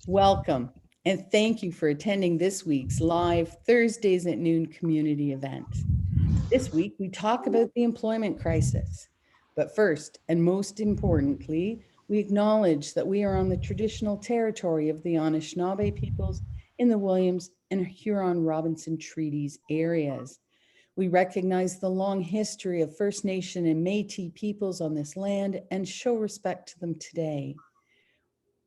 Welcome, and thank you for attending this week's live Thursdays at noon community event. This week, we talk about the employment crisis. But first, and most importantly, we acknowledge that we are on the traditional territory of the Anishinaabe peoples in the Williams and Huron-Robinson Treaties areas. We recognize the long history of First Nation and Métis peoples on this land and show respect to them today.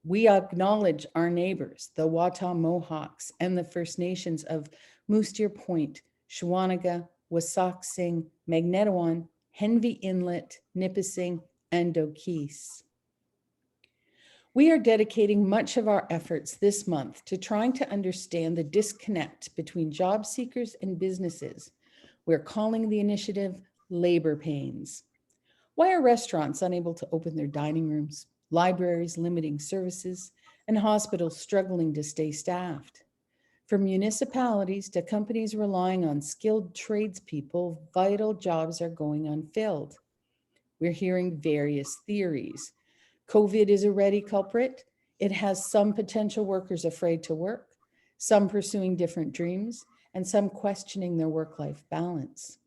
We acknowledge our neighbors, the Wata Mohawks and the First Nations of Moose Deer Point, Shawanaga, Wasauksing, Magnetawan, Henvey Inlet, Nipissing, and Doquis. We are dedicating much of our efforts this month to trying to understand the disconnect between job seekers and businesses. We're calling the initiative Labor Pains. Why are restaurants unable to open their dining rooms, libraries limiting services, and hospitals struggling to stay staffed? From municipalities to companies relying on skilled tradespeople, vital jobs are going unfilled. We're hearing various theories. COVID is a ready culprit. It has some potential workers afraid to work, some pursuing different dreams, and some questioning their work-life balance.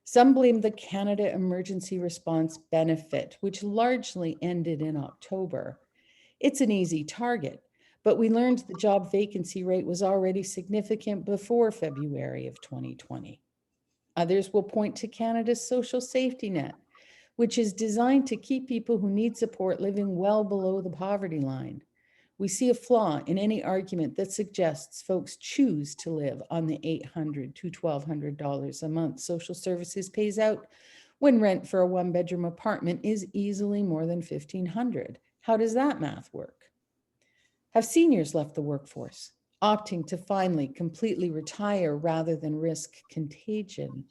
Some blame the Canada Emergency Response Benefit, which largely ended in October. It's an easy target, but we learned the job vacancy rate was already significant before February of 2020. Others will point to Canada's social safety net, which is designed to keep people who need support living well below the poverty line. We see a flaw in any argument that suggests folks choose to live on the $800 to $1,200 a month social services pays out when rent for a one-bedroom apartment is easily more than $1,500. How does that math work? Have seniors left the workforce, opting to finally completely retire rather than risk contagion?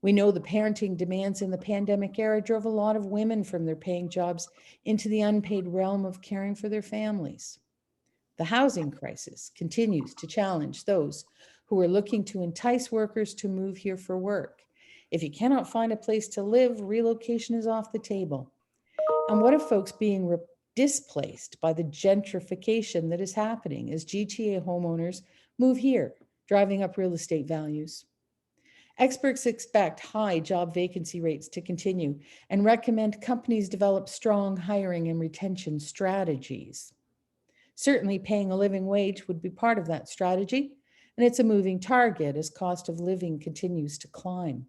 We know the parenting demands in the pandemic era drove a lot of women from their paying jobs into the unpaid realm of caring for their families. The housing crisis continues to challenge those who are looking to entice workers to move here for work. If you cannot find a place to live, relocation is off the table. And what if folks being displaced by the gentrification that is happening as GTA homeowners move here, driving up real estate values? Experts expect high job vacancy rates to continue and recommend companies develop strong hiring and retention strategies. Certainly, paying a living wage would be part of that strategy, and it's a moving target as cost of living continues to climb.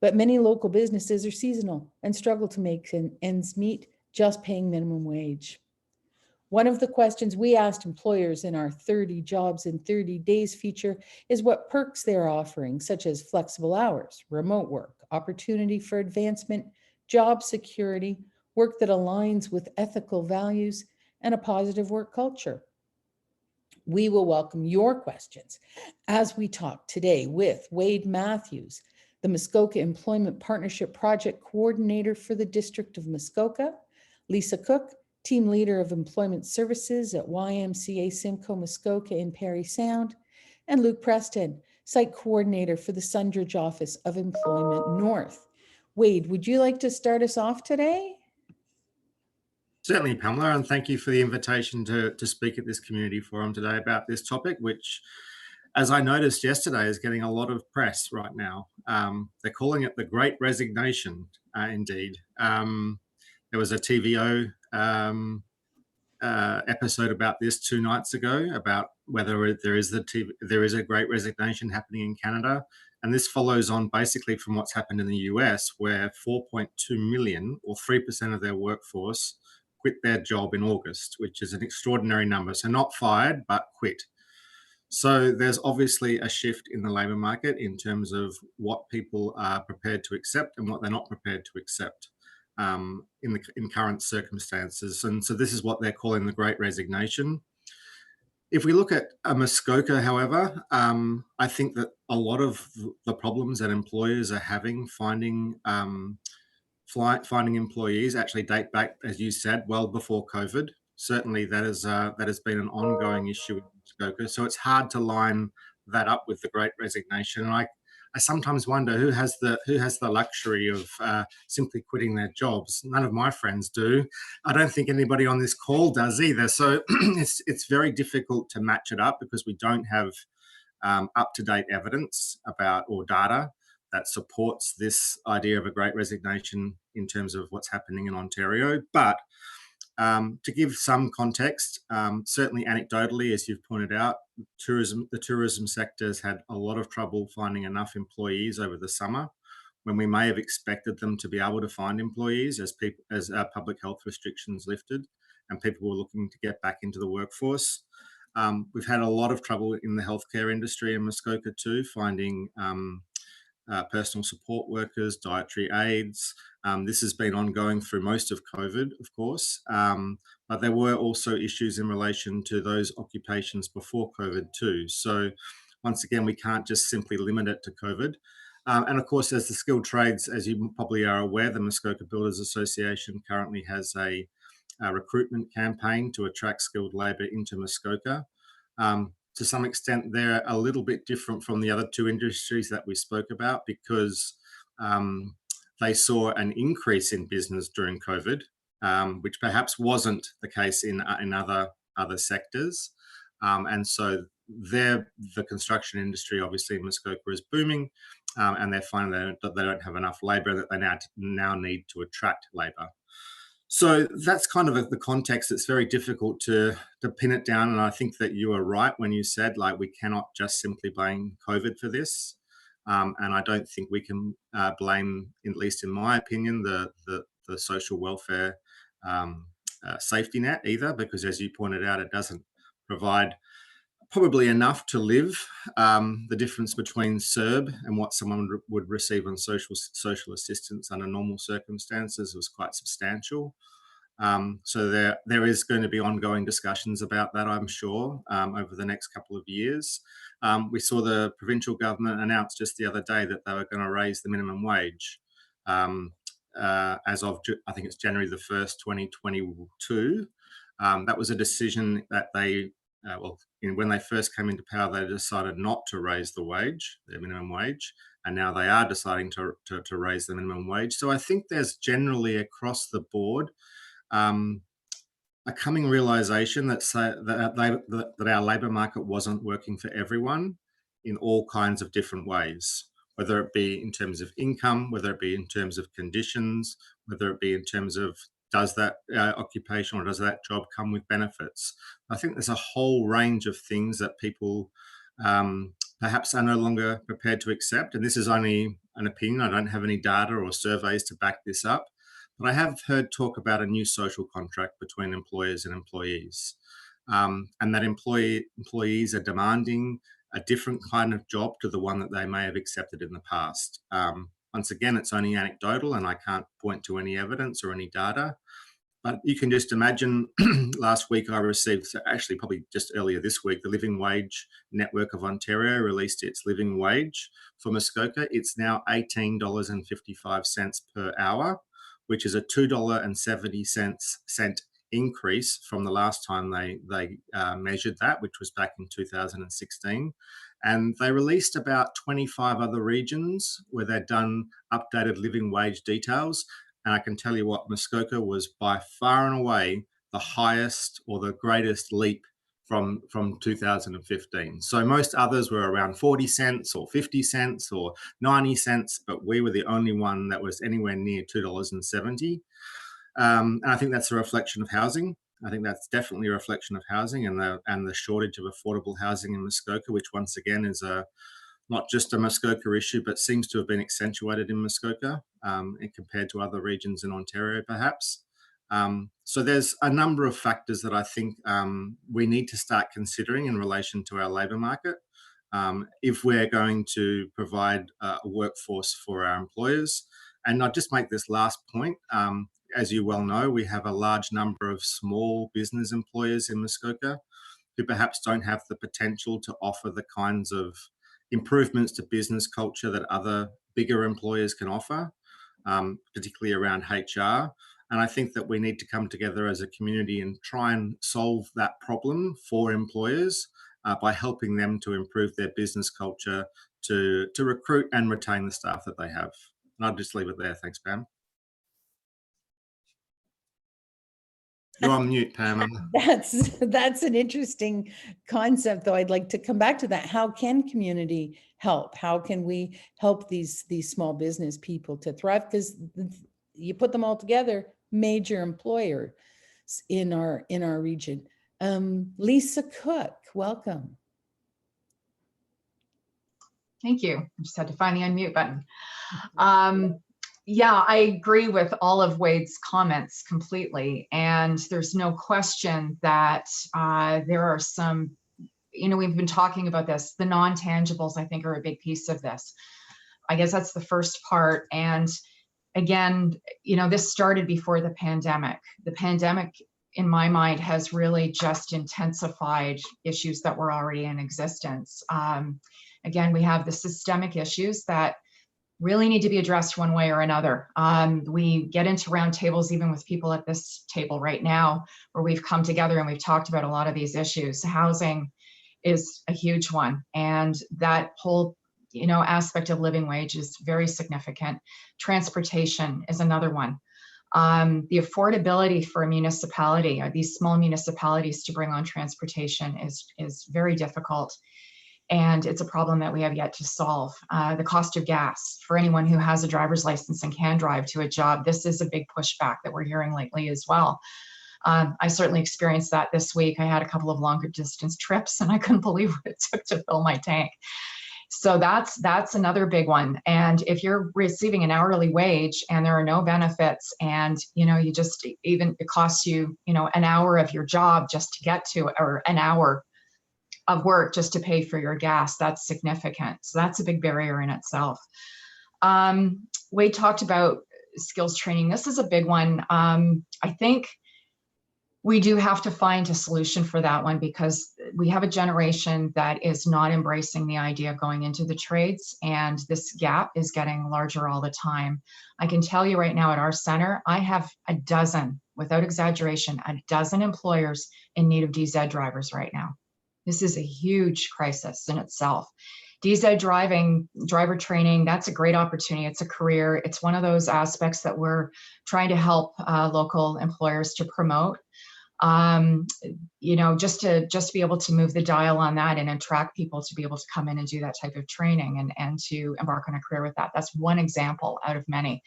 But many local businesses are seasonal and struggle to make ends meet just paying minimum wage. One of the questions we asked employers in our 30 Jobs in 30 Days feature is what perks they're offering, such as flexible hours, remote work, opportunity for advancement, job security, work that aligns with ethical values, and a positive work culture. We will welcome your questions as we talk today with Wade Matthews, the Muskoka Employment Partnership Project Coordinator for the District of Muskoka, Lisa Cooke, Team Leader of Employment Services at YMCA Simcoe Muskoka in Parry Sound, and Luke Preston, Site Coordinator for the Sundridge Office of Employment North. Wade, would you like to start us off today? Certainly, Pamela, and thank you for the invitation to speak at this community forum today about this topic, which, as I noticed yesterday, is getting a lot of press right now. They're calling it the Great Resignation, indeed. There was a TVO episode about this 2 nights ago about whether there is a Great Resignation happening in Canada. And this follows on basically from what's happened in the US, where 4.2 million, or 3% of their workforce, quit their job in August, which is an extraordinary number. So not fired, but quit. So there's obviously a shift in the labour market in terms of what people are prepared to accept and what they're not prepared to accept in current circumstances. And so this is what they're calling the Great Resignation. If we look at Muskoka, however, I think that a lot of the problems that employers are having finding employees actually date back, as you said, well before COVID. Certainly, that has been an ongoing issue in Muskoka. So it's hard to line that up with the Great Resignation. And I sometimes wonder who has the luxury of simply quitting their jobs. None of my friends do. I don't think anybody on this call does either. So it's very difficult to match it up because we don't have up-to-date evidence about or data that supports this idea of a great resignation in terms of what's happening in Ontario. But to give some context, certainly anecdotally, as you've pointed out, the tourism sector has had a lot of trouble finding enough employees over the summer when we may have expected them to be able to find employees as public health restrictions lifted and people were looking to get back into the workforce. We've had a lot of trouble in the healthcare industry in Muskoka too, finding personal support workers, dietary aides. This has been ongoing through most of COVID, of course, but there were also issues in relation to those occupations before COVID too. So once again, we can't just simply limit it to COVID. And of course, as the skilled trades, as you probably are aware, the Muskoka Builders Association currently has a recruitment campaign to attract skilled labour into Muskoka. To some extent, they're a little bit different from the other two industries that we spoke about because they saw an increase in business during COVID, which perhaps wasn't the case in other sectors. And so the construction industry, obviously, in Muskoka is booming, and they're finding that they don't have enough labour, that they now need to attract labour. So that's kind of the context. It's very difficult to pin it down. And I think that you are right when you said, like, we cannot just simply blame COVID for this. And I don't think we can blame, at least in my opinion, the social welfare safety net either, because as you pointed out, it doesn't provide probably enough to live. The difference between CERB and what someone would receive on social assistance under normal circumstances was quite substantial. So there is going to be ongoing discussions about that, I'm sure, over the next couple of years. We saw the provincial government announce just the other day that they were going to raise the minimum wage as of, I think it's January the 1st, 2022. That was a decision that they when they first came into power, they decided not to raise their minimum wage, and now they are deciding to raise the minimum wage. So I think there's generally across the board a coming realization that our labour market wasn't working for everyone in all kinds of different ways, whether it be in terms of income, whether it be in terms of conditions, whether it be in terms of does that occupation or does that job come with benefits. I think there's a whole range of things that people perhaps are no longer prepared to accept. And this is only an opinion. I don't have any data or surveys to back this up. But I have heard talk about a new social contract between employers and employees, and that employees are demanding a different kind of job to the one that they may have accepted in the past. Once again, it's only anecdotal and I can't point to any evidence or any data. But you can just imagine, last week I received, actually probably just earlier this week, the Living Wage Network of Ontario released its living wage for Muskoka. It's now $18.55 per hour, which is a $2.70 increase from the last time they measured that, which was back in 2016. And they released about 25 other regions where they'd done updated living wage details. And I can tell you what, Muskoka was by far and away the highest or the greatest leap from 2015. So most others were around 40 cents or 50 cents or 90 cents, but we were the only one that was anywhere near $2.70. And I think that's a reflection of housing. I think that's definitely a reflection of housing and the shortage of affordable housing in Muskoka, which once again is not just a Muskoka issue, but seems to have been accentuated in Muskoka compared to other regions in Ontario, perhaps. So there's a number of factors that I think we need to start considering in relation to our labour market if we're going to provide a workforce for our employers. And I'll just make this last point. As you well know, we have a large number of small business employers in Muskoka who perhaps don't have the potential to offer the kinds of improvements to business culture that other bigger employers can offer, particularly around HR. And I think that we need to come together as a community and try and solve that problem for employers by helping them to improve their business culture, to recruit and retain the staff that they have. And I'll just leave it there. Thanks, Pam. You're on mute, Pam. That's an interesting concept, though. I'd like to come back to that. How can community help? How can we help these small business people to thrive? Because you put them all together, major employer in our region. Lisa Cooke, welcome. Thank you. I just had to find the unmute button. Yeah, I agree with all of Wade's comments completely. And there's no question that there are some, we've been talking about this. The non-tangibles, I think, are a big piece of this. I guess that's the first part. And again, this started before the pandemic. The pandemic, in my mind, has really just intensified issues that were already in existence. Again, we have the systemic issues that really need to be addressed one way or another. We get into roundtables even with people at this table right now, where we've come together and we've talked about a lot of these issues. Housing is a huge one, and that whole aspect of living wage is very significant. Transportation is another one. The affordability for a municipality, or these small municipalities, to bring on transportation is very difficult. And it's a problem that we have yet to solve. The cost of gas for anyone who has a driver's license and can drive to a job. This is a big pushback that we're hearing lately as well. I certainly experienced that this week. I had a couple of longer distance trips and I couldn't believe what it took to fill my tank. So that's another big one. And if you're receiving an hourly wage and there are no benefits, and you just, even it costs you, an hour of your job just to get to, or an hour of work just to pay for your gas, that's significant. So that's a big barrier in itself. Wade talked about skills training. This is a big one. I think we do have to find a solution for that one, because we have a generation that is not embracing the idea of going into the trades, and this gap is getting larger all the time. I can tell you right now at our center, I have a dozen, without exaggeration, a dozen employers in need of DZ drivers right now. This is a huge crisis in itself. DZ driver training, that's a great opportunity. It's a career. It's one of those aspects that we're trying to help local employers to promote. Just to be able to move the dial on that and attract people to be able to come in and do that type of training and to embark on a career with that. That's one example out of many.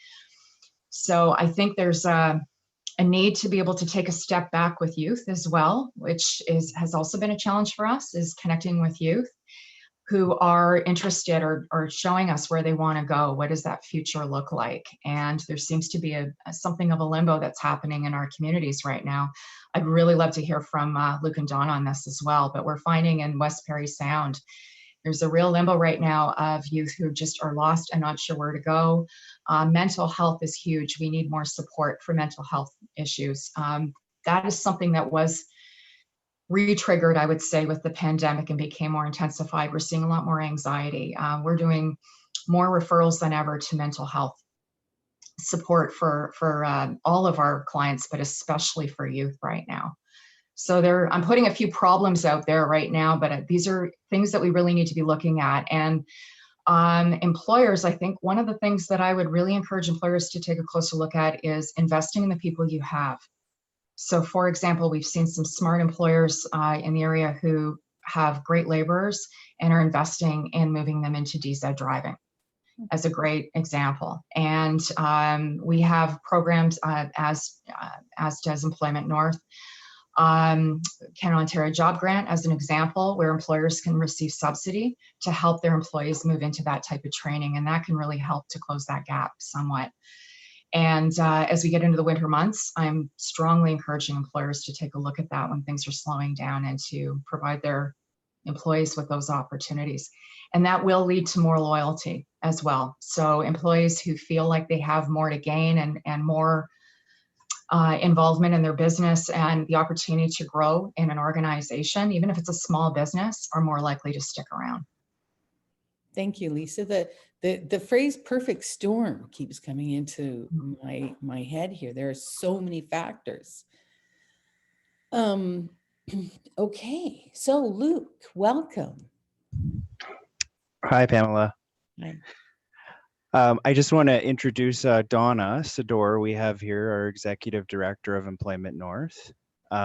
So I think there's a need to be able to take a step back with youth as well, which has also been a challenge for us, is connecting with youth who are interested or showing us where they want to go. What does that future look like? And there seems to be something of a limbo that's happening in our communities right now. I'd really love to hear from Luke and Donna on this as well, but we're finding in West Parry Sound, there's a real limbo right now of youth who just are lost and not sure where to go. Mental health is huge. We need more support for mental health issues. That is something that was re-triggered, I would say, with the pandemic and became more intensified. We're seeing a lot more anxiety. We're doing more referrals than ever to mental health support for all of our clients, but especially for youth right now. So I'm putting a few problems out there right now, but these are things that we really need to be looking at. And employers, I think one of the things that I would really encourage employers to take a closer look at is investing in the people you have. So for example, we've seen some smart employers in the area who have great laborers and are investing in moving them into DZ driving as a great example. And we have programs as does Employment North. Canada Ontario Job Grant as an example, where employers can receive subsidy to help their employees move into that type of training, and that can really help to close that gap somewhat. And as we get into the winter months, I'm strongly encouraging employers to take a look at that when things are slowing down and to provide their employees with those opportunities. And that will lead to more loyalty as well. So employees who feel like they have more to gain and more involvement in their business and the opportunity to grow in an organization, even if it's a small business, are more likely to stick around. Thank you, Lisa. The phrase perfect storm keeps coming into my head here. There are so many factors. Okay, so Luke, welcome. Hi, Pamela. Hi. I just want to introduce Donna Sador. We have here our Executive Director of Employment North. We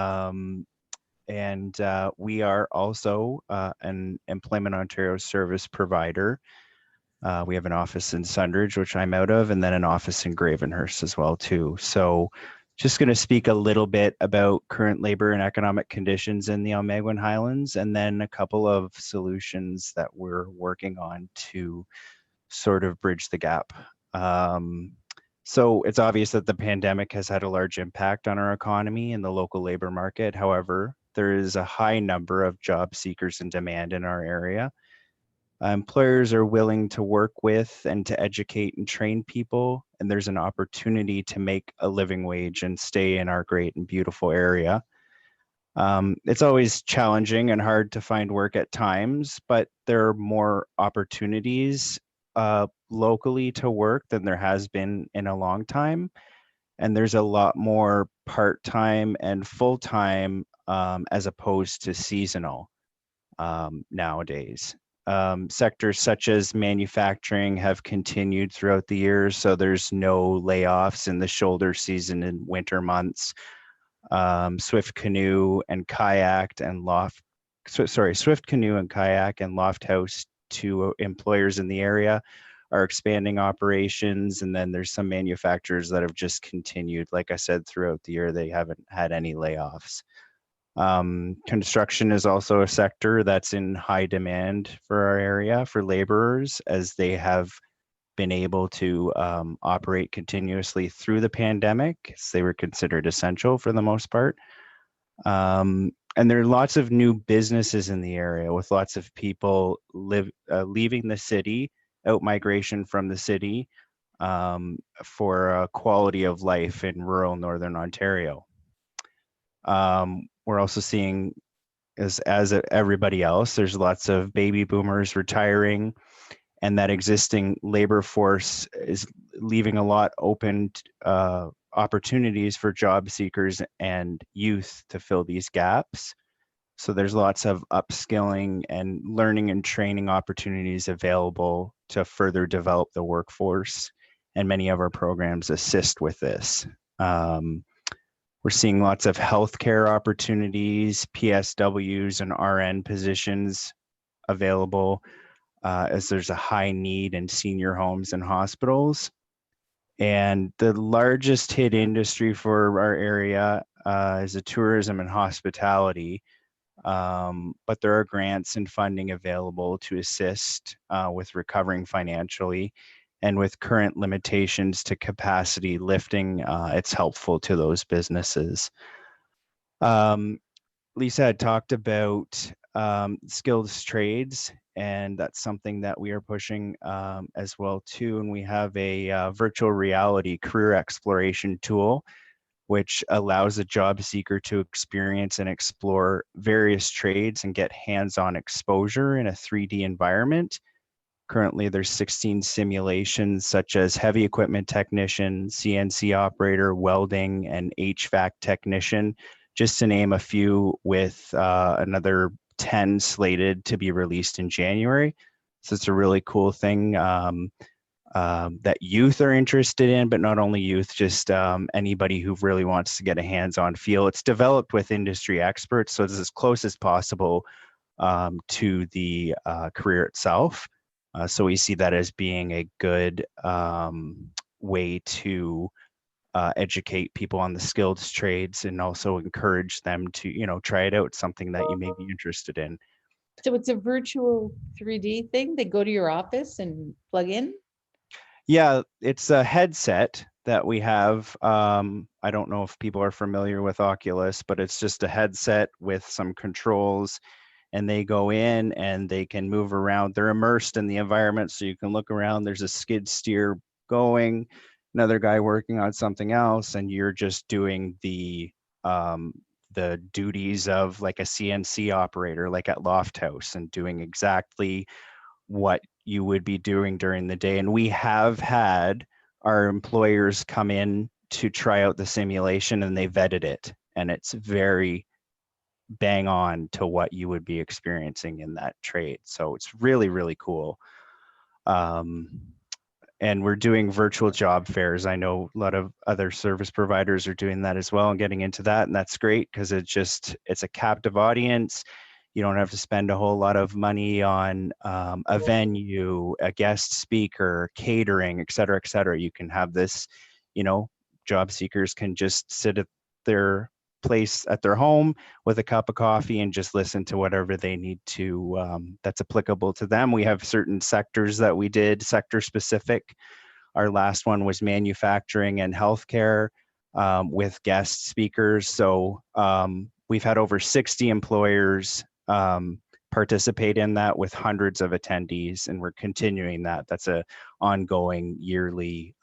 are also an Employment Ontario service provider. We have an office in Sundridge, which I'm out of, and then an office in Gravenhurst as well, too. So just going to speak a little bit about current labor and economic conditions in the Almaguin Highlands, and then a couple of solutions that we're working on to sort of bridge the gap. So it's obvious that the pandemic has had a large impact on our economy and the local labor market. However, there is a high number of job seekers in demand in our area. Employers are willing to work with and to educate and train people, and there's an opportunity to make a living wage and stay in our great and beautiful area. It's always challenging and hard to find work at times, but there are more opportunities locally to work than there has been in a long time. And there's a lot more part-time and full-time as opposed to seasonal nowadays. Sectors such as manufacturing have continued throughout the year, so there's no layoffs in the shoulder season in winter months. Swift canoe and kayak and Swift canoe and kayak and loft house, two employers in the area, are expanding operations. And then there's some manufacturers that have just continued. Like I said, throughout the year, they haven't had any layoffs. Construction is also a sector that's in high demand for our area for laborers, as they have been able to operate continuously through the pandemic, as they were considered essential for the most part. And there are lots of new businesses in the area, with lots of people leaving the city, out migration from the city, for a quality of life in rural Northern Ontario. We're also seeing, as everybody else, there's lots of baby boomers retiring, and that existing labor force is leaving a lot open opportunities for job seekers and youth to fill these gaps. So there's lots of upskilling and learning and training opportunities available to further develop the workforce, and many of our programs assist with this. We're seeing lots of healthcare opportunities, PSWs and RN positions available, as there's a high need in senior homes and hospitals. And the largest hit industry for our area is the tourism and hospitality. But there are grants and funding available to assist with recovering financially. And with current limitations to capacity lifting, it's helpful to those businesses. Lisa had talked about skilled trades, and that's something that we are pushing as well too. And we have a virtual reality career exploration tool, which allows a job seeker to experience and explore various trades and get hands-on exposure in a 3D environment. Currently, there's 16 simulations, such as heavy equipment technician, CNC operator, welding, and HVAC technician, just to name a few, with another 10 slated to be released in January. So it's a really cool thing that youth are interested in, but not only youth, just anybody who really wants to get a hands-on feel. It's developed with industry experts, so it's as close as possible to the career itself. So we see that as being a good way to educate people on the skilled trades, and also encourage them to, try it out. It's something that you may be interested in. So it's a virtual 3D thing. They go to your office and plug in? Yeah, it's a headset that we have. I don't know if people are familiar with Oculus, but it's just a headset with some controls, and they go in and they can move around. They're immersed in the environment, so you can look around. There's a skid steer going, another guy working on something else, and you're just doing the duties of like a CNC operator, like at Loft House, and doing exactly what you would be doing during the day. And we have had our employers come in to try out the simulation, and they vetted it, and it's very bang on to what you would be experiencing in that trade. So it's really, really cool. And we're doing virtual job fairs. I know a lot of other service providers are doing that as well and getting into that. And that's great because it's a captive audience. You don't have to spend a whole lot of money on a venue, a guest speaker, catering, et cetera, et cetera. You can have this, job seekers can just sit at their place at their home with a cup of coffee and just listen to whatever they need to that's applicable to them. We have certain sectors that we did sector specific. Our last one was manufacturing and healthcare with guest speakers. So we've had over 60 employers participate in that with hundreds of attendees, and we're continuing that. That's a ongoing yearly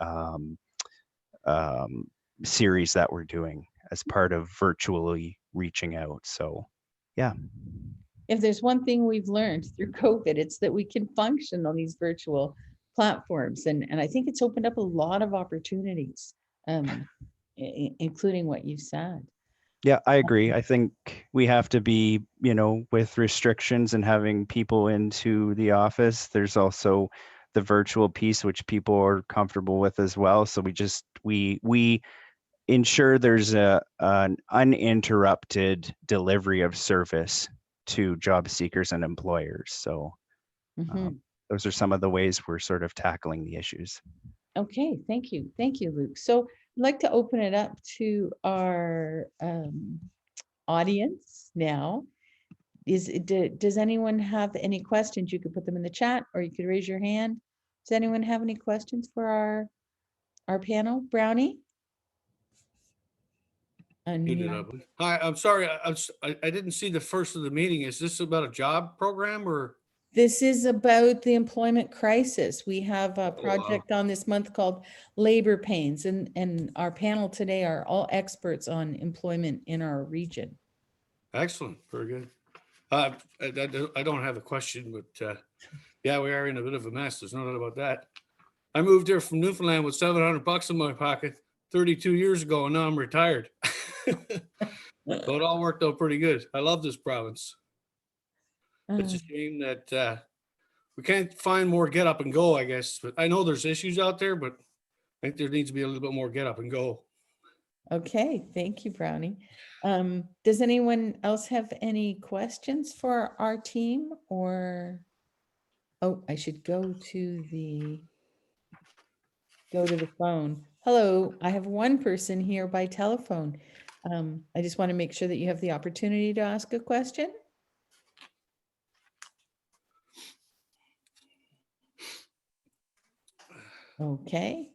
series that we're doing as part of virtually reaching out. So, yeah. If there's one thing we've learned through COVID, it's that we can function on these virtual platforms. And I think it's opened up a lot of opportunities, including what you said. Yeah, I agree. I think we have to be, with restrictions and having people into the office, there's also the virtual piece, which people are comfortable with as well. So we ensure there's an uninterrupted delivery of service to job seekers and employers. So those are some of the ways we're sort of tackling the issues. Okay, thank you. Thank you, Luke. So I'd like to open it up to our audience now. Does anyone have any questions? You could put them in the chat or you could raise your hand. Does anyone have any questions for our panel? Brownie? Hi, I'm sorry. I didn't see the first of the meeting. Is this about a job program or? This is about the employment crisis. We have a project on this month called Labor Pains, and our panel today are all experts on employment in our region. Excellent. Very good. I don't have a question, but yeah, we are in a bit of a mess. There's no doubt about that. I moved here from Newfoundland with $700 in my pocket 32 years ago, and now I'm retired. So it all worked out pretty good. I love this province. It's a shame that we can't find more get up and go, I guess. But I know there's issues out there, but I think there needs to be a little bit more get up and go. Okay, thank you, Brownie. Does anyone else have any questions for our team? Or, oh, I should go to the phone. Hello, I have one person here by telephone. I just want to make sure that you have the opportunity to ask a question. Okay.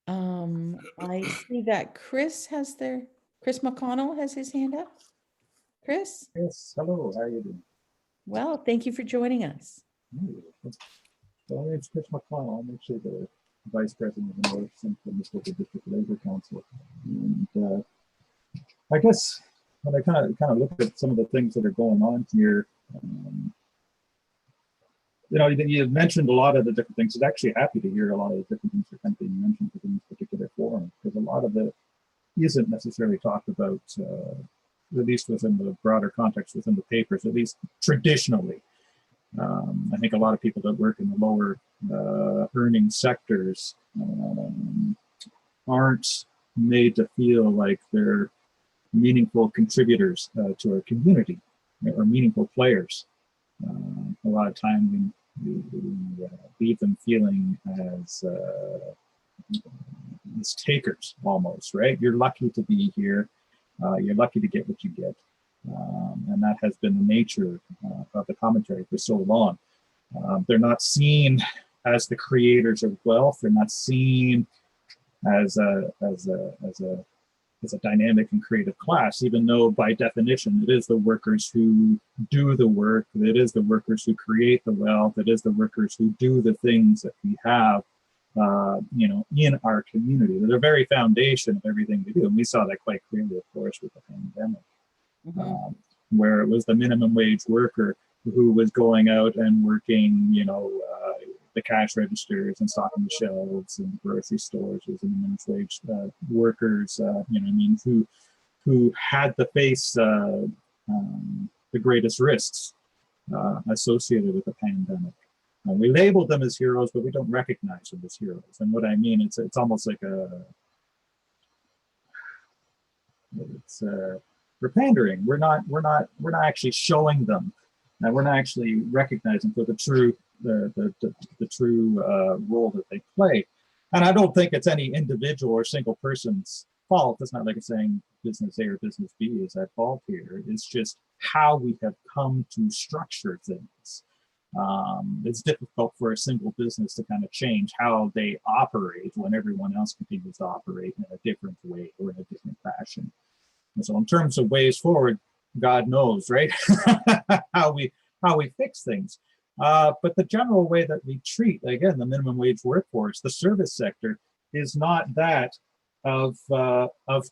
I see that Chris Mcconnell has his hand up. Chris? Yes, hello, how are you doing? Well, thank you for joining us. So my name's Chris Mcconnell. I'm actually the Vice President of the North Simcoe Muskoka District Labor Council. And I guess when I kind of look at some of the things that are going on here, you mentioned a lot of the different things. I'm actually happy to hear a lot of the different things that are kind of being mentioned within this particular forum, because a lot of it isn't necessarily talked about, at least within the broader context within the papers, at least traditionally. I think a lot of people that work in the lower earning sectors aren't made to feel like they're meaningful contributors to our community or meaningful players. A lot of time we leave them feeling as takers almost, right? You're lucky to be here. You're lucky to get what you get. And that has been the nature of the commentary for so long. They're not seen as the creators of wealth. They're not seen as a dynamic and creative class, even though by definition it is the workers who do the work, it is the workers who create the wealth, it is the workers who do the things that we have in our community. They're the very foundation of everything we do. And we saw that quite clearly, of course, with the pandemic. Where it was the minimum wage worker who was going out and working, the cash registers and stocking the shelves and grocery stores, as minimum wage workers, who had to face the greatest risks associated with the pandemic. We labeled them as heroes, but we don't recognize them as heroes. And what I mean, it's almost like we're pandering. We're not actually showing them, and we're not actually recognizing for the true role that they play. And I don't think it's any individual or single person's fault. It's not like it's saying business A or business B is at fault here. It's just how we have come to structure things. It's difficult for a single business to kind of change how they operate when everyone else continues to operate in a different way or in a different fashion. And so in terms of ways forward, God knows, right? how we fix things. But the general way that we treat, again, the minimum wage workforce, the service sector, is not that of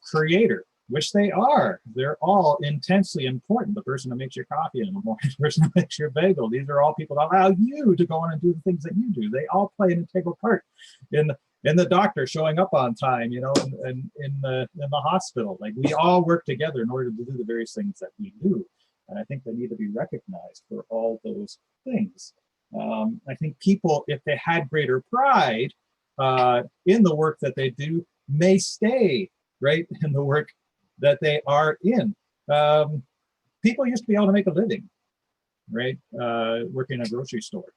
creator, which they are. They're all intensely important. The person who makes your coffee in the morning, the person who makes your bagel, these are all people that allow you to go in and do the things that you do. They all play an integral part in the doctor showing up on time, you know, and in the hospital. Like, we all work together in order to do the various things that we do. And I think they need to be recognized for all those things. I think people, if they had greater pride in the work that they do, may stay right in the work that they are in. People used to be able to make a living, right? Working in a grocery store.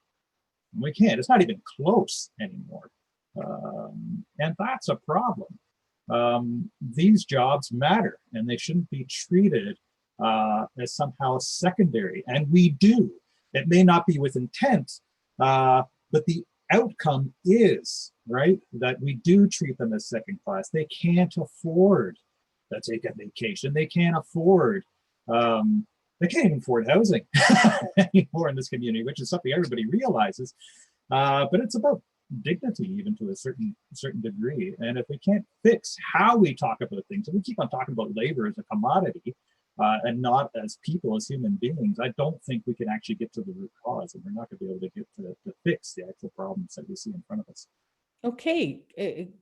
We can't, it's not even close anymore. And that's a problem. These jobs matter, and they shouldn't be treated as somehow secondary. And we do. It may not be with intent, but the outcome is, right, that we do treat them as second class. They can't afford to take a vacation. They can't afford, they can't even afford housing anymore in this community, which is something everybody realizes. But it's about dignity, even to a certain degree. And if we can't fix how we talk about things, and we keep on talking about labor as a commodity and not as people, as human beings, I don't think we can actually get to the root cause, and we're not going to be able to get to fix the actual problems that we see in front of us. Okay,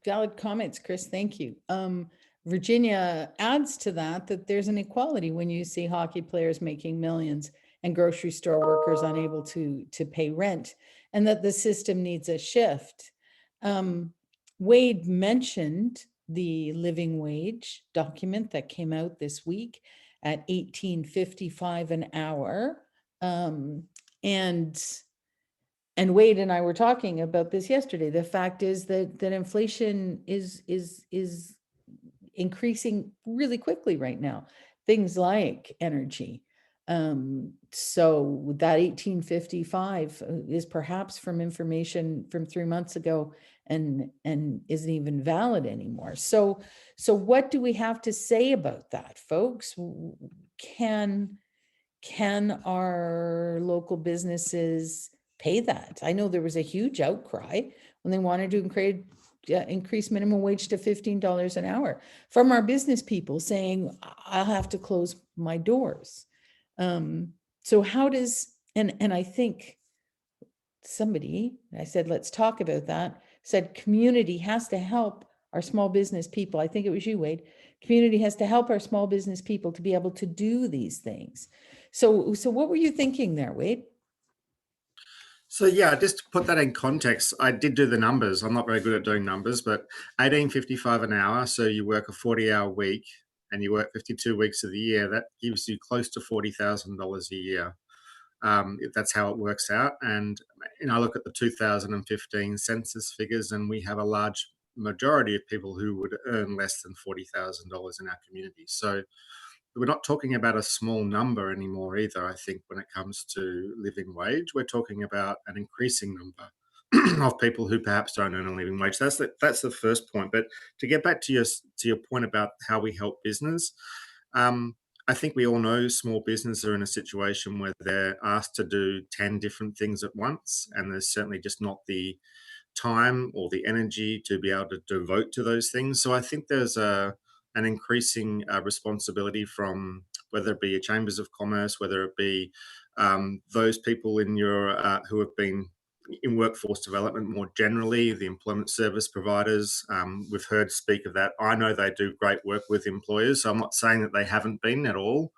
valid comments, Chris. Thank you. Virginia adds to that there's an equality when you see hockey players making millions and grocery store workers unable to pay rent, and that the system needs a shift. Wade mentioned the living wage document that came out this week at $18.55 an hour. And Wade and I were talking about this yesterday. The fact is that inflation is increasing really quickly right now. Things like energy. So that 1855 is perhaps from information from 3 months ago and isn't even valid anymore. So what do we have to say about that, folks? Can our local businesses pay that? I know there was a huge outcry when they wanted to increase minimum wage to $15 an hour from our business people saying, I'll have to close my doors. So how does, and I think somebody, I said, let's talk about that, said community has to help our small business people. I think it was you, Wade. Community has to help our small business people to be able to do these things. So what were you thinking there, Wade? So yeah, just to put that in context, I did do the numbers. I'm not very good at doing numbers, but $18.55 an hour. So you work a 40-hour week and you work 52 weeks of the year. That gives you close to $40,000 a year. If that's how it works out. And I look at the 2015 census figures, and we have a large majority of people who would earn less than $40,000 in our community. So we're not talking about a small number anymore either. I think when it comes to living wage, we're talking about an increasing number of people who perhaps don't earn a living wage. That's the first point. But to get back to your point about how we help business, I think we all know small businesses are in a situation where they're asked to do 10 different things at once, and there's certainly just not the time or the energy to be able to devote to those things. So I think there's an increasing responsibility from whether it be a chambers of commerce, whether it be those people in your who have been in workforce development more generally, the employment service providers. We've heard speak of that. I know they do great work with employers, so I'm not saying that they haven't been at all.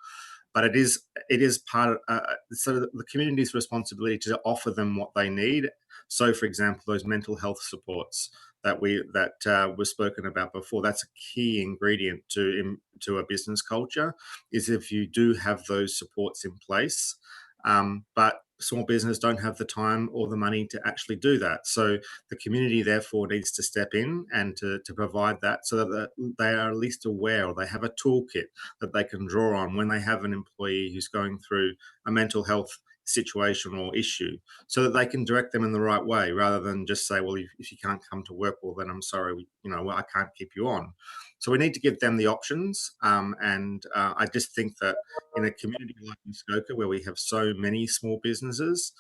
but it is part of so the community's responsibility to offer them what they need. So, for example, those mental health supports that was spoken about before, that's a key ingredient to a business culture, is if you do have those supports in place. But small business don't have the time or the money to actually do that. So the community therefore needs to step in and to provide that, so that they are at least aware, or they have a toolkit that they can draw on when they have an employee who's going through a mental health situation or issue, so that they can direct them in the right way, rather than just say, well, if you can't come to work, well, then I'm sorry, I can't keep you on. So we need to give them the options. And I just think that in a community like Muskoka, where we have so many small businesses,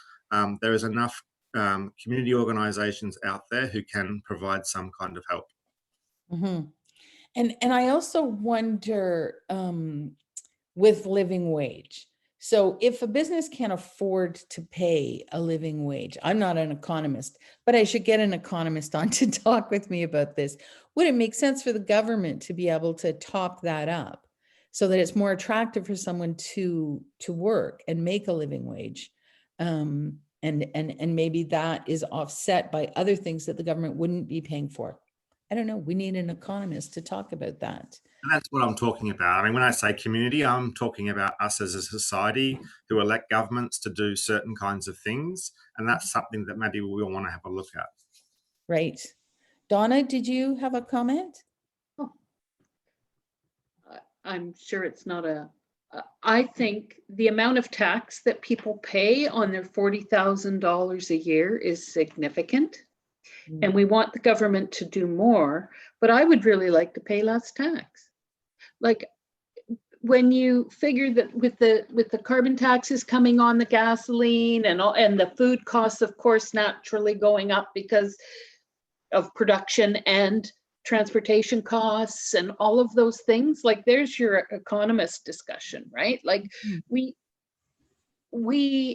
there is enough community organisations out there who can provide some kind of help. Mm-hmm. And I also wonder, with living wage. So if a business can't afford to pay a living wage, I'm not an economist, but I should get an economist on to talk with me about this. Would it make sense for the government to be able to top that up so that it's more attractive for someone to work and make a living wage? And maybe that is offset by other things that the government wouldn't be paying for. I don't know. We need an economist to talk about that. And that's what I'm talking about. I mean, when I say community, I'm talking about us as a society who elect governments to do certain kinds of things. And that's something that maybe we all want to have a look at. Right. Donna, did you have a comment? Oh. I'm sure it's not I think the amount of tax that people pay on their $40,000 a year is significant. And we want the government to do more, but I would really like to pay less tax. Like, when you figure that with the carbon taxes coming on the gasoline and the food costs, of course, naturally going up because of production and transportation costs and all of those things, like, there's your economist discussion, right? Like, we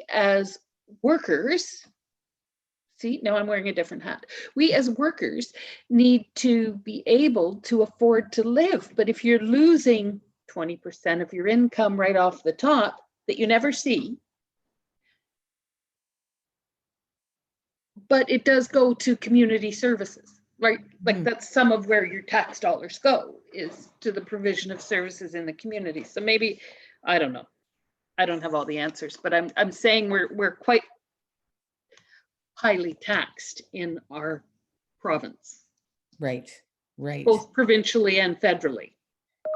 as workers, see, now I'm wearing a different hat. We as workers need to be able to afford to live. But if you're losing 20% of your income right off the top that you never see, but it does go to community services, right? Like, that's some of where your tax dollars go, is to the provision of services in the community. So maybe, I don't know. I don't have all the answers, but I'm saying we're quite highly taxed in our province. Right. Both provincially and federally.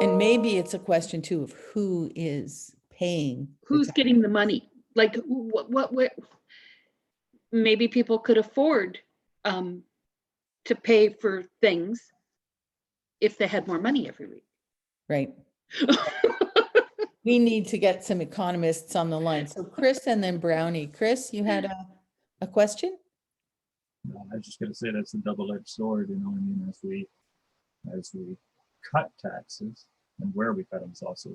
And maybe it's a question too of who is paying. Who's getting the money? Like, what maybe people could afford to pay for things if they had more money every week. Right. We need to get some economists on the line. So Chris and then Brownie. Chris, you had a question? No, I was just going to say that's a double-edged sword. I mean, as we cut taxes, and where we cut them is also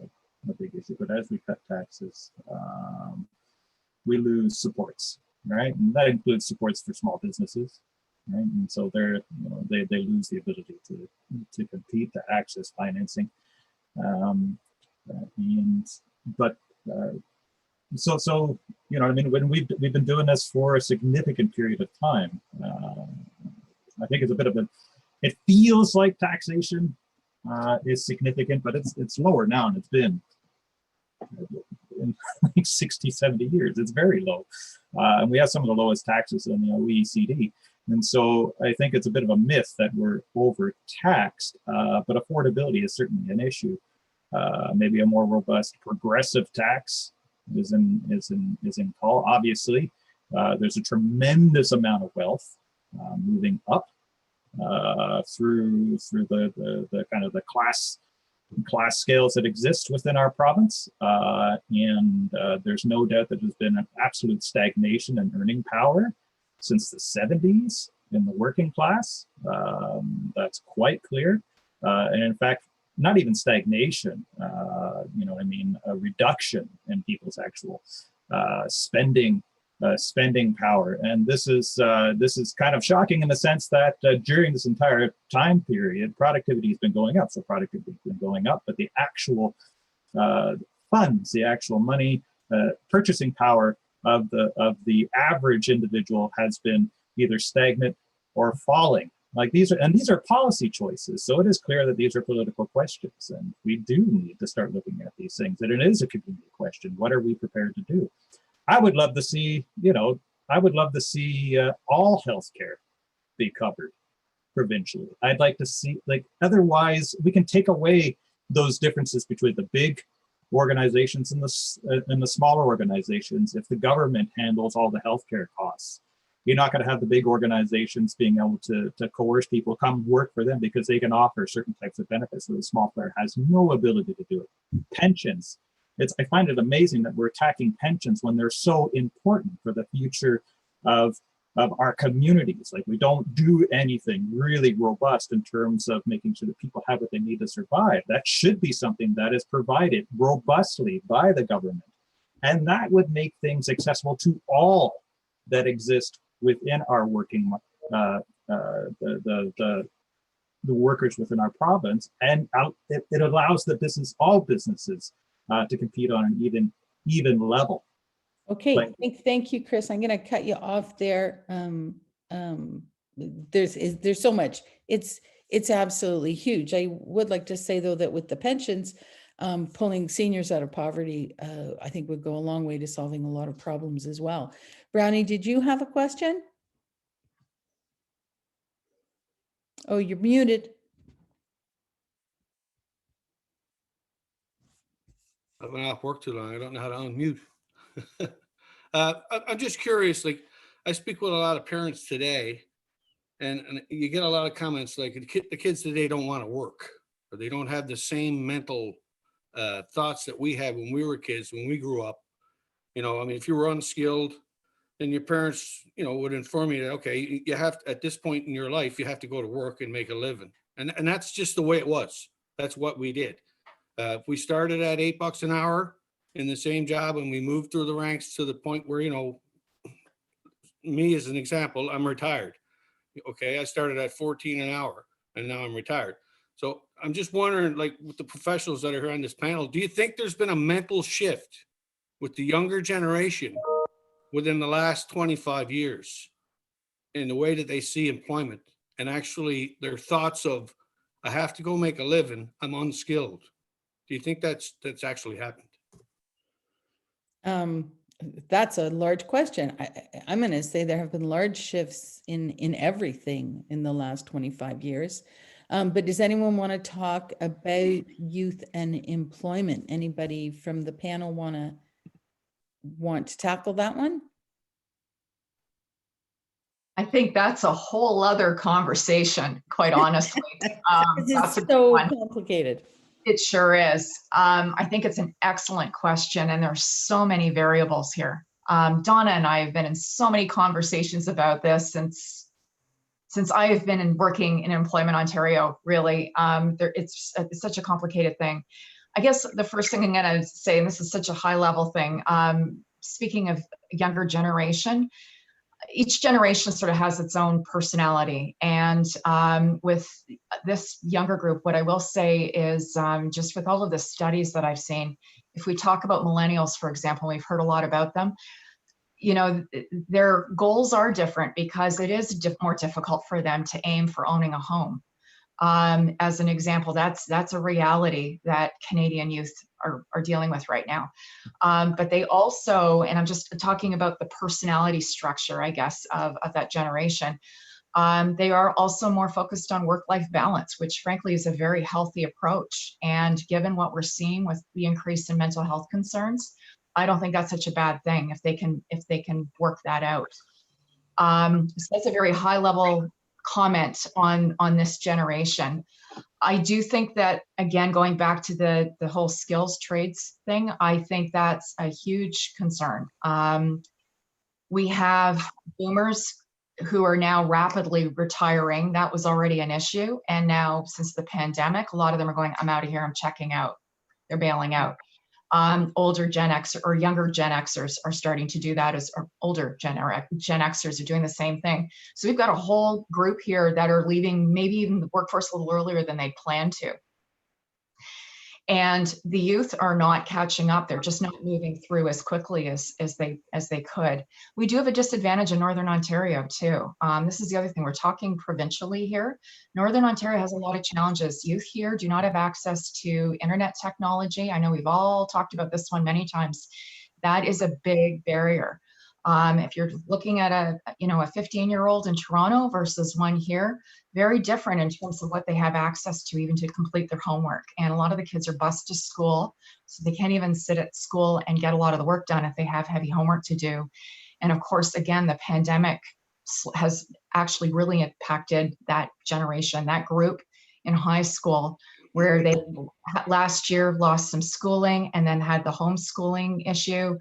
a big issue. But as we cut taxes, we lose supports, right? And that includes supports for small businesses, right? And so they lose the ability to compete, to access financing, So I mean, when we've been doing this for a significant period of time, I think it's a bit of it feels like taxation is significant, but it's lower now, and it's been in like 60, 70 years. It's very low. And we have some of the lowest taxes in the OECD. And so I think it's a bit of a myth that we're overtaxed, but affordability is certainly an issue. Maybe a more robust progressive tax is in call. Obviously, there's a tremendous amount of wealth moving up through the kind of the class scales that exist within our province, and there's no doubt that there's been an absolute stagnation in earning power since the 70s in the working class. That's quite clear, and in fact, not even stagnation, a reduction in people's actual spending power. And this is kind of shocking in the sense that during this entire time period, productivity has been going up. So productivity has been going up, but the actual funds, the actual money, purchasing power of the average individual has been either stagnant or falling. Like these are policy choices. So it is clear that these are political questions, and we do need to start looking at these things. And it is a community question. What are we prepared to do? I would love to see, all healthcare be covered provincially. I'd like to see, otherwise we can take away those differences between the big organizations and the smaller organizations. If the government handles all the healthcare costs, you're not going to have the big organizations being able to coerce people come work for them because they can offer certain types of benefits that the small player has no ability to do it. Pensions. I find it amazing that we're attacking pensions when they're so important for the future of our communities. Like, we don't do anything really robust in terms of making sure that people have what they need to survive. That should be something that is provided robustly by the government. And that would make things accessible to all that exist within our working, the workers within our province. And it allows all businesses to compete on an even level. Okay, thank you, Chris. I'm going to cut you off there. There's so much. It's absolutely huge. I would like to say, though, that with the pensions, pulling seniors out of poverty, I think would go a long way to solving a lot of problems as well. Brownie, did you have a question? Oh, you're muted. I've been off work too long. I don't know how to unmute. I'm just curious, like, I speak with a lot of parents today, and you get a lot of comments like the kids today don't want to work, or they don't have the same mental thoughts that we had when we were kids, when we grew up. I mean, if you were unskilled, then your parents, would inform you that, okay, you have to, at this point in your life, you have to go to work and make a living. And that's just the way it was. That's what we did. If we started at $8 an hour in the same job and we moved through the ranks to the point where, me as an example, I'm retired. Okay, I started at 14 an hour and now I'm retired. So I'm just wondering, like, with the professionals that are here on this panel, do you think there's been a mental shift with the younger generation within the last 25 years in the way that they see employment, and actually their thoughts of, I have to go make a living, I'm unskilled? Do you think that's actually happened? That's a large question. I'm going to say there have been large shifts in everything in the last 25 years. But does anyone want to talk about youth and employment? Anybody from the panel want to tackle that one? I think that's a whole other conversation, quite honestly. It's so complicated. It sure is. I think it's an excellent question, and there's so many variables here. Donna and I have been in so many conversations about this since I have been working in Employment Ontario, really. It's such a complicated thing. I guess the first thing I'm going to say, and this is such a high level thing, speaking of younger generation, each generation sort of has its own personality. And with this younger group, what I will say is just with all of the studies that I've seen, if we talk about millennials, for example, we've heard a lot about them, their goals are different because it is more difficult for them to aim for owning a home. As an example, that's a reality that Canadian youth are dealing with right now. But they also, and I'm just talking about the personality structure, I guess, of that generation, they are also more focused on work-life balance, which frankly is a very healthy approach. And given what we're seeing with the increase in mental health concerns, I don't think that's such a bad thing if they can work that out. So that's a very high level comment on this generation. I do think that, again, going back to the whole skills trades thing, I think that's a huge concern. We have boomers who are now rapidly retiring. That was already an issue. And now, since the pandemic, a lot of them are going, I'm out of here, I'm checking out. They're bailing out. Older Gen X or younger Gen Xers are starting to do that, or older Gen Xers are doing the same thing. So we've got a whole group here that are leaving maybe even the workforce a little earlier than they planned to. And the youth are not catching up. They're just not moving through as quickly as they could. We do have a disadvantage in Northern Ontario too. This is the other thing. We're talking provincially here. Northern Ontario has a lot of challenges. Youth here do not have access to internet technology. I know we've all talked about this one many times. That is a big barrier. If you're looking at a 15-year-old in Toronto versus one here, very different in terms of what they have access to even to complete their homework. And a lot of the kids are bused to school, so they can't even sit at school and get a lot of the work done if they have heavy homework to do. And of course, again, the pandemic has actually really impacted that generation, that group in high school, where they last year lost some schooling and then had the homeschooling issue.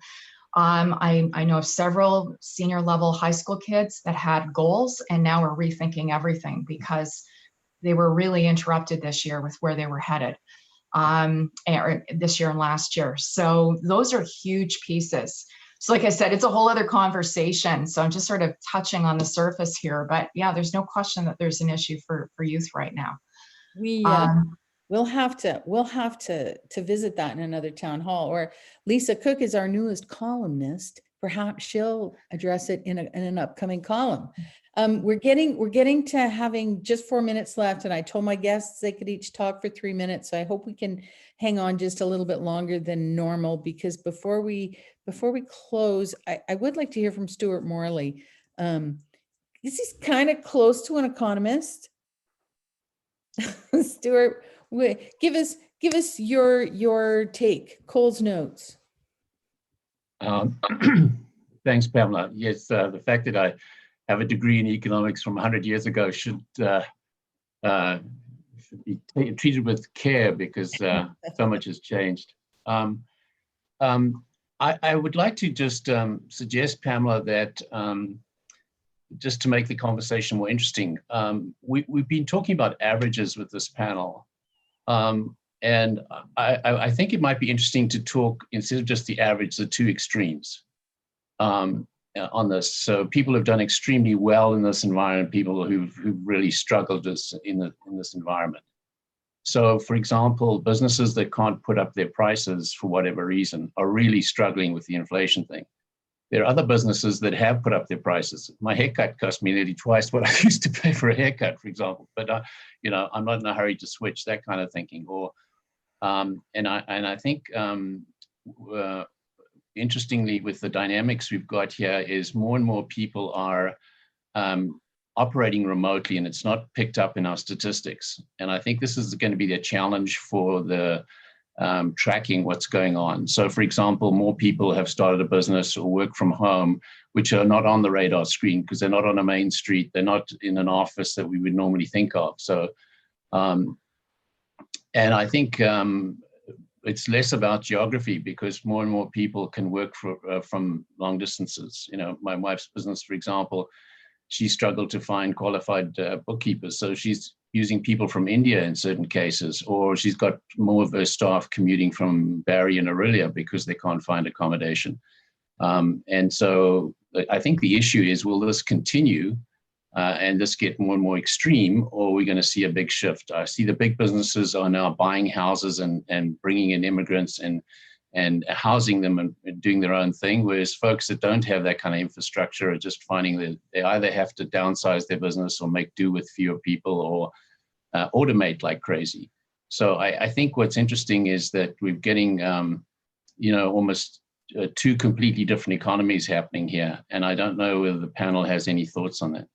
I know of several senior level high school kids that had goals and now are rethinking everything because they were really interrupted this year with where they were headed, this year and last year. So those are huge pieces. So like I said, it's a whole other conversation. So I'm just sort of touching on the surface here, but yeah, there's no question that there's an issue for youth right now. We'll have to visit that in another town hall, or Lisa Cooke is our newest columnist. Perhaps she'll address it in an upcoming column. We're getting to having just 4 minutes left, and I told my guests they could each talk for 3 minutes. So I hope we can hang on just a little bit longer than normal, because before we close, I would like to hear from Stuart Morley. This is kind of close to an economist. Stuart, give us your take. Cole's notes. Thanks, Pamela. Yes, the fact that I have a degree in economics from 100 years ago should be treated with care, because so much has changed. I would like to just suggest, Pamela, that just to make the conversation more interesting, we've been talking about averages with this panel. And I think it might be interesting to talk, instead of just the average, the two extremes on this. So people have done extremely well in this environment, people who've really struggled in this environment. So for example, businesses that can't put up their prices for whatever reason are really struggling with the inflation thing. There are other businesses that have put up their prices. My haircut cost me nearly twice what I used to pay for a haircut, for example. But I'm not in a hurry to switch, that kind of thinking. Or and I think interestingly, with the dynamics we've got here, is more and more people are operating remotely, and it's not picked up in our statistics. And I think this is going to be the challenge for the tracking what's going on. So for example, more people have started a business or work from home, which are not on the radar screen because they're not on a main street. They're not in an office that we would normally think of. So, and I think it's less about geography, because more and more people can work from long distances. My wife's business, for example, she struggled to find qualified bookkeepers. So she's using people from India in certain cases, or she's got more of her staff commuting from Barrie and Orillia because they can't find accommodation. And so I think the issue is, will this continue and this get more and more extreme, or are we going to see a big shift? I see the big businesses are now buying houses and bringing in immigrants and housing them and doing their own thing, whereas folks that don't have that kind of infrastructure are just finding that they either have to downsize their business or make do with fewer people, or automate like crazy. So I think what's interesting is that we're getting, almost two completely different economies happening here. And I don't know whether the panel has any thoughts on that.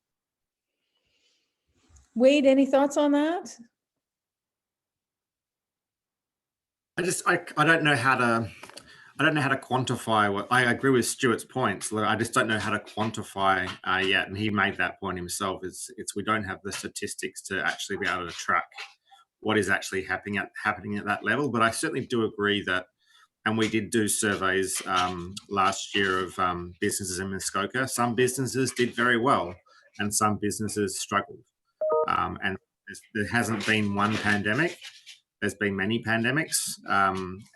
Wade, any thoughts on that? I don't know how to quantify what I agree with Stuart's points. I just don't know how to quantify yet, and he made that point himself. It's we don't have the statistics to actually be able to track what is actually happening at that level. But I certainly do agree that, and we did do surveys last year of businesses in Muskoka. Some businesses did very well, and some businesses struggled. And there hasn't been one pandemic. There's been many pandemics,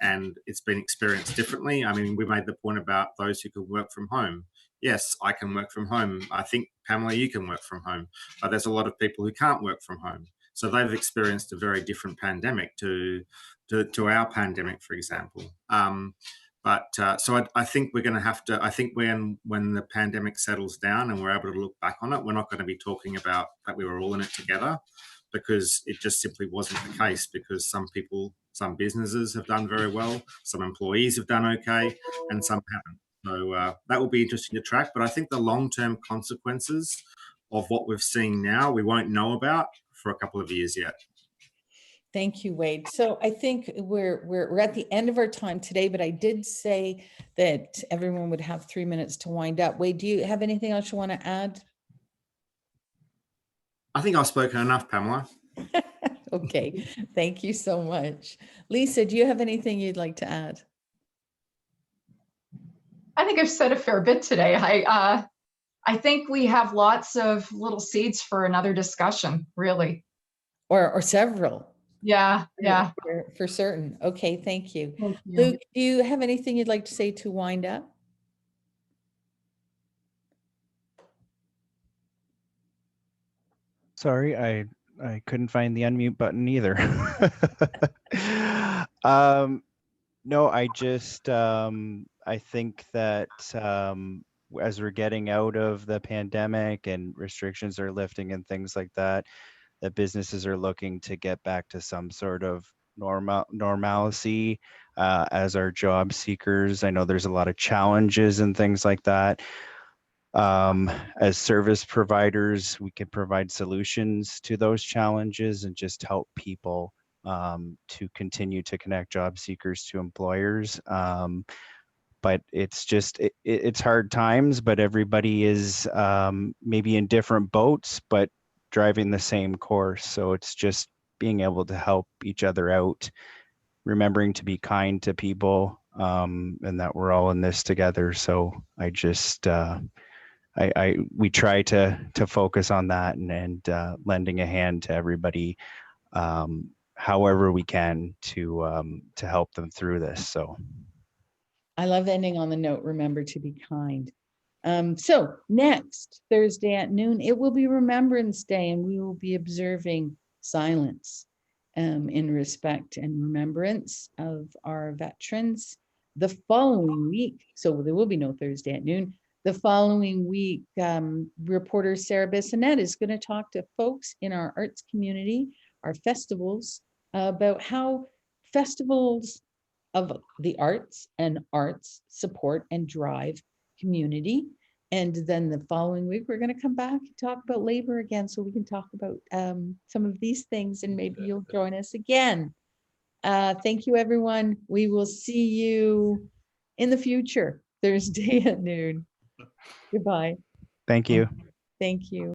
and it's been experienced differently. I mean, we made the point about those who can work from home. Yes, I can work from home. I think, Pamela, you can work from home. But there's a lot of people who can't work from home. So they've experienced a very different pandemic to to our pandemic, for example. So I think we're going to have to. I think when the pandemic settles down and we're able to look back on it, we're not going to be talking about that we were all in it together, because it just simply wasn't the case. Because some businesses have done very well, some employees have done okay, and some haven't. So that will be interesting to track. But I think the long-term consequences of what we've seen now, we won't know about for a couple of years yet. Thank you, Wade. So I think we're at the end of our time today, but I did say that everyone would have 3 minutes to wind up. Wade, do you have anything else you want to add? I think I've spoken enough, Pamela. Okay, thank you so much. Lisa, do you have anything you'd like to add? I think I've said a fair bit today. I think we have lots of little seeds for another discussion, really. Or several. Yeah. For certain. Okay, thank you. Thank you. Luke, do you have anything you'd like to say to wind up? Sorry, I couldn't find the unmute button either. No, I just I think that as we're getting out of the pandemic and restrictions are lifting and things like that, that businesses are looking to get back to some sort of normalcy as our job seekers. I know there's a lot of challenges and things like that. As service providers, we can provide solutions to those challenges and just help people to continue to connect job seekers to employers. But it's just, it's hard times, but everybody is maybe in different boats, but driving the same course. So it's just being able to help each other out, remembering to be kind to people, and that we're all in this together. So I just, we try to focus on that and lending a hand to everybody, however we can to help them through this. So I love ending on the note, remember to be kind. So next Thursday at noon, it will be Remembrance Day, and we will be observing silence in respect and remembrance of our veterans. The following week, so there will be no Thursday at noon. The following week, reporter Sarah Bissonette is going to talk to folks in our arts community, our festivals, about how festivals of the arts and arts support and drive community. And then the following week, we're going to come back and talk about labor again, so we can talk about some of these things, and maybe you'll join us again. Thank you, everyone. We will see you in the future, Thursday at noon. Goodbye. thank you. Thank you.